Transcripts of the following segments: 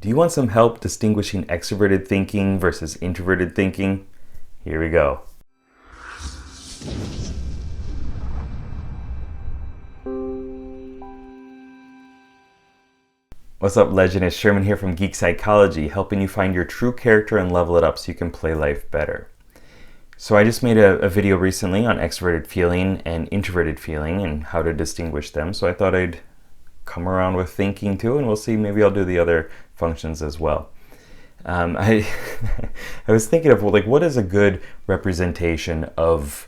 Do you want some help distinguishing extroverted thinking versus introverted thinking? Here we go. What's up, legend? It's Sherman here from Geek Psychology, helping you find your true character and level it up so you can play life better. So I just made a video recently on extroverted feeling and introverted feeling and how to distinguish them. So I thought I'd come around with thinking too, and we'll see, maybe I'll do the other functions as well. I was thinking of what is a good representation of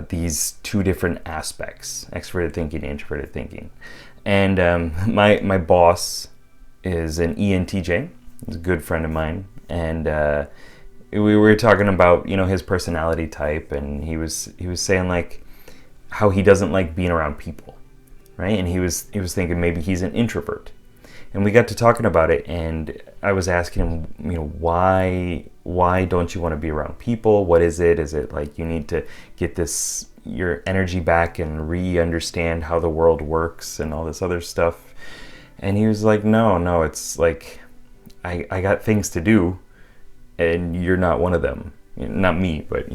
these two different aspects, extroverted thinking and introverted thinking. And my boss is an ENTJ. He's a good friend of mine, and we were talking about his personality type, and he was saying like how he doesn't like being around people, right? And he was thinking maybe he's an introvert. And we got to talking about it, and I was asking him, why don't you want to be around people? What is it? Is it like you need to get your energy back and re-understand how the world works and all this other stuff? And he was like, no, it's like I got things to do, and you're not one of them. Not me, but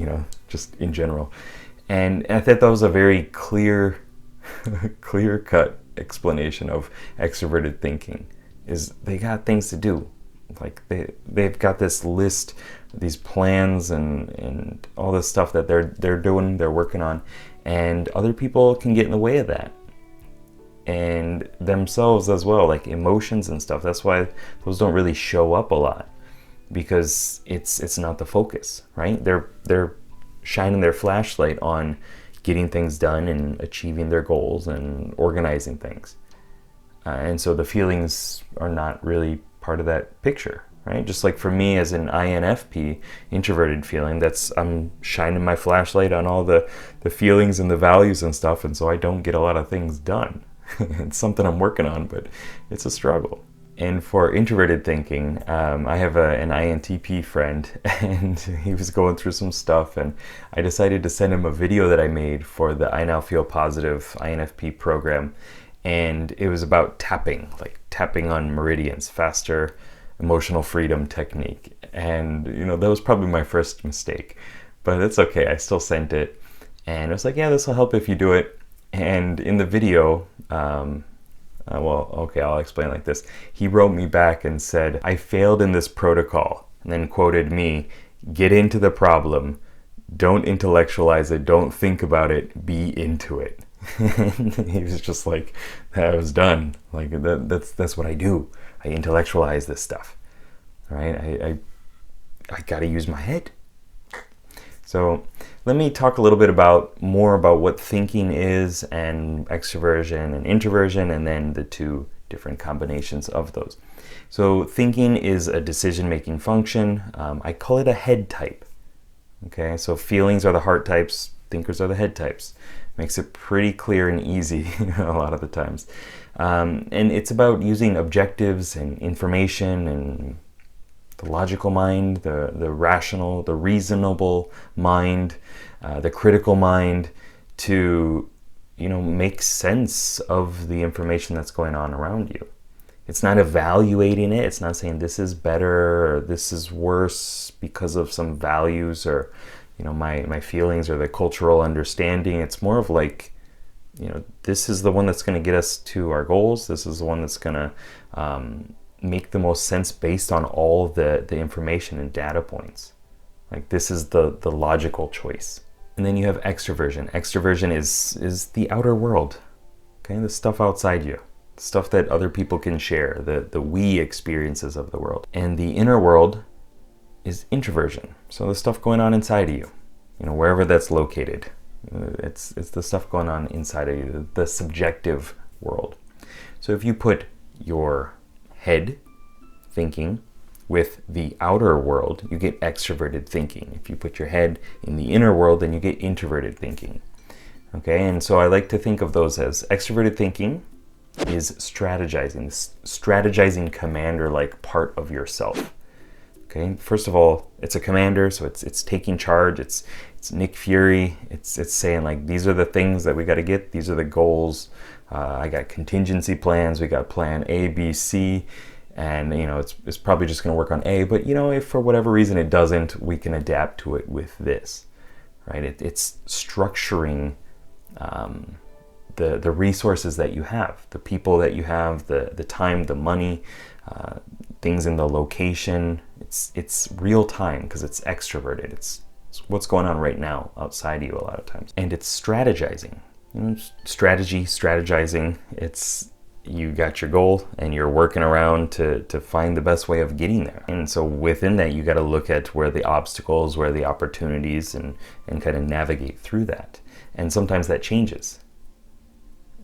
just in general. And I thought that was a very clear cut explanation of extroverted thinking. Is they got things to do, like they've got this list, these plans and all this stuff that they're working on, and other people can get in the way of that, and themselves as well, like emotions and stuff. That's why those don't really show up a lot, because it's not the focus, right? They're shining their flashlight on getting things done and achieving their goals and organizing things. And so the feelings are not really part of that picture, right? Just like for me as an INFP, introverted feeling, I'm shining my flashlight on all the feelings and the values and stuff, and so I don't get a lot of things done. It's something I'm working on, but it's a struggle. And for introverted thinking, I have an INTP friend, and he was going through some stuff, and I decided to send him a video that I made for the I Now Feel Positive INFP program. And it was about tapping on meridians, faster emotional freedom technique. And that was probably my first mistake, but it's okay. I still sent it, and it was like, yeah, this will help if you do it. And in the video, I'll explain like this. He wrote me back and said, I failed in this protocol, and then quoted me, get into the problem, don't intellectualize it, don't think about it, be into it. And he was just like, that was done. Like that's what I do. I intellectualize this stuff, right? I gotta use my head. So let me talk a little bit more about what thinking is, and extroversion and introversion, and then the two different combinations of those. So thinking is a decision-making function. I call it a head type. Okay, so feelings are the heart types, thinkers are the head types. Makes it pretty clear and easy a lot of the times. And it's about using objectives and information and the logical mind, the rational, the reasonable mind, the critical mind to, make sense of the information that's going on around you. It's not evaluating it. It's not saying this is better or this is worse because of some values or, my feelings or the cultural understanding. It's more of like, this is the one that's going to get us to our goals. This is the one that's going to make the most sense based on all the information and data points. Like this is the logical choice. And then you have extroversion. Extroversion is the outer world, okay? The stuff outside you, stuff that other people can share, the we experiences of the world. And the inner world is introversion. So the stuff going on inside of you, wherever that's located. It's the stuff going on inside of you, the subjective world. So if you put your head thinking with the outer world, you get extroverted thinking. If you put your head in the inner world, then you get introverted thinking. Okay, and so I like to think of those as extroverted thinking is strategizing commander-like part of yourself. Okay, first of all, it's a commander, so it's taking charge. It's Nick Fury. It's saying like, these are the things that we got to get. These are the goals. I got contingency plans. We got plan A, B, C. and it's probably just going to work on A, but if for whatever reason it doesn't, we can adapt to it with this, right? It's structuring the resources that you have, the people that you have, the time, the money, things in the location. It's real time because it's extroverted. It's what's going on right now outside of you a lot of times. And it's strategizing. Strategizing. It's you got your goal and you're working around to find the best way of getting there. And so within that, you got to look at where the obstacles, where the opportunities, and kind of navigate through that. And sometimes that changes.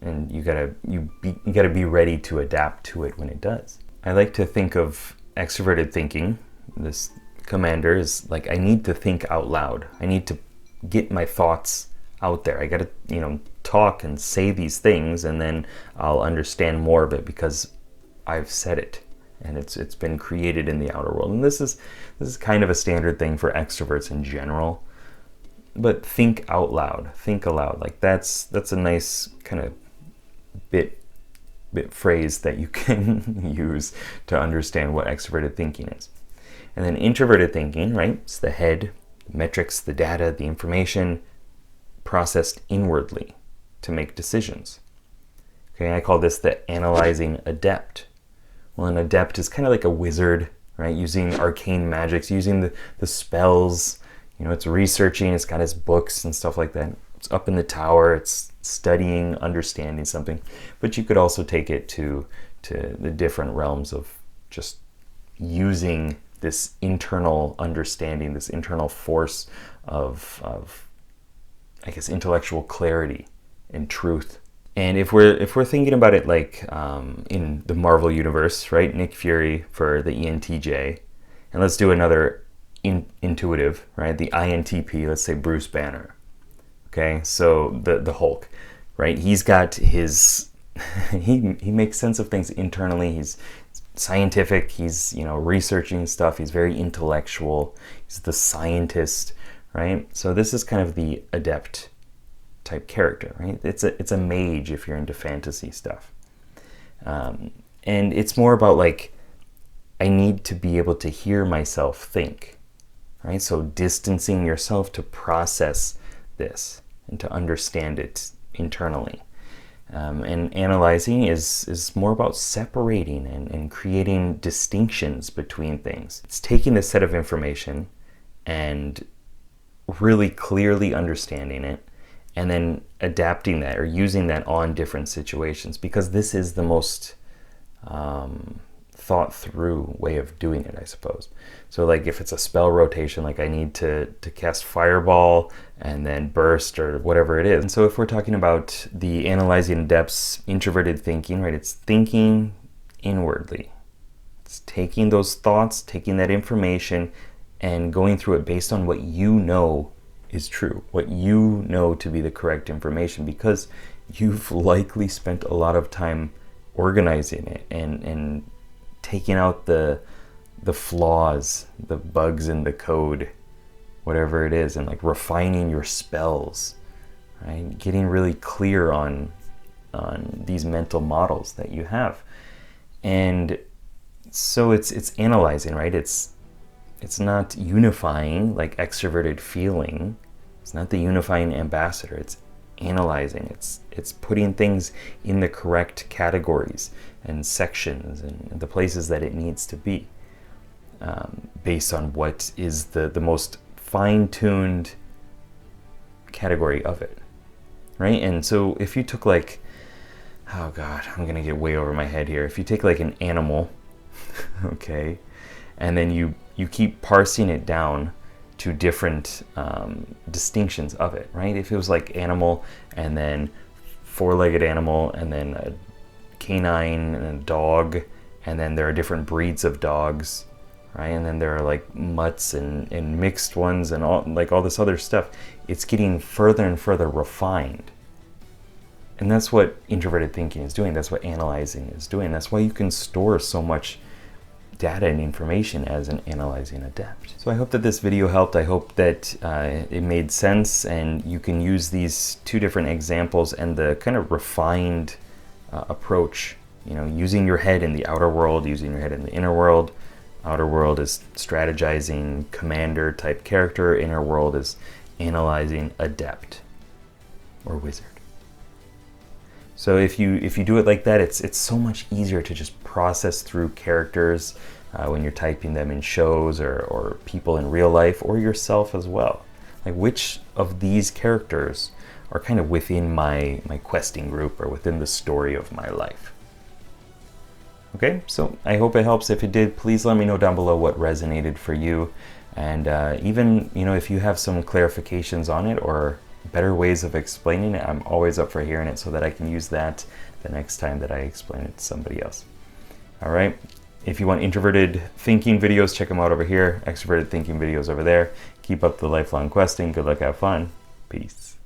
And you gotta be ready to adapt to it when it does. I like to think of extroverted thinking. This commander is like, I need to think out loud. I need to get my thoughts out there. I gotta, talk and say these things, and then I'll understand more of it because I've said it and it's been created in the outer world. And this is kind of a standard thing for extroverts in general. But think out loud. Think aloud. Like that's a nice kind of bit phrase that you can use to understand what extroverted thinking is. And then introverted thinking, right? It's the head, the metrics, the data, the information processed inwardly to make decisions. Okay, I call this the analyzing adept. Well, an adept is kind of like a wizard, right? Using arcane magics, using the spells. It's researching, it's got its books and stuff like that. It's up in the tower, it's studying, understanding something. But you could also take it to the different realms of just using this internal understanding, this internal force of I guess, intellectual clarity and truth. And if we're thinking about it like in the Marvel universe, right? Nick Fury for the ENTJ. And let's do another intuitive, right? The INTP, let's say Bruce Banner. Okay, so the Hulk, right? He's got his, he makes sense of things internally. He's scientific, he's, researching stuff. He's very intellectual. He's the scientist, right? So this is kind of the adept type character, right? It's a mage if you're into fantasy stuff. And it's more about like, I need to be able to hear myself think, right? So distancing yourself to process this and to understand it internally. And analyzing is more about separating and creating distinctions between things. It's taking a set of information and really clearly understanding it, and then adapting that or using that on different situations, because this is the most thought through way of doing it, I suppose. So like if it's a spell rotation, like I need to cast Fireball and then Burst or whatever it is. And so if we're talking about the analyzing depths, introverted thinking, right? It's thinking inwardly. It's taking those thoughts, taking that information and going through it based on what you know is true, what you know to be the correct information, because you've likely spent a lot of time organizing it and taking out the flaws, the bugs in the code, whatever it is, and like refining your spells, right? Getting really clear on these mental models that you have. And so it's analyzing, right? It's not unifying like extroverted feeling. It's not the unifying ambassador. It's analyzing. It's putting things in the correct categories and sections and the places that it needs to be, based on what is the most fine-tuned category of it, right? And so if you took like, oh God, I'm gonna get way over my head here. If you take like an animal, okay, and then you keep parsing it down to different distinctions of it, right? If it was like animal and then four-legged animal and then a canine and a dog, and then there are different breeds of dogs, right? And then there are like mutts and mixed ones and all this other stuff. It's getting further and further refined. And that's what introverted thinking is doing. That's what analyzing is doing. That's why you can store so much data and information as an analyzing adept. So I hope that this video helped. I hope that it made sense and you can use these two different examples and the kind of refined approach using your head in the outer world, using your head in the inner world. Outer world is strategizing, commander type character. Inner world is analyzing, adept, or wizard. So if you do it like that, it's so much easier to just process through characters when you're typing them in shows or people in real life, or yourself as well. Like, which of these characters are kind of within my questing group or within the story of my life. Okay, so I hope it helps. If it did, please let me know down below what resonated for you. And even, if you have some clarifications on it or better ways of explaining it, I'm always up for hearing it so that I can use that the next time that I explain it to somebody else. All right. If you want introverted thinking videos, check them out over here. Extroverted thinking videos over there. Keep up the lifelong questing. Good luck, have fun. Peace.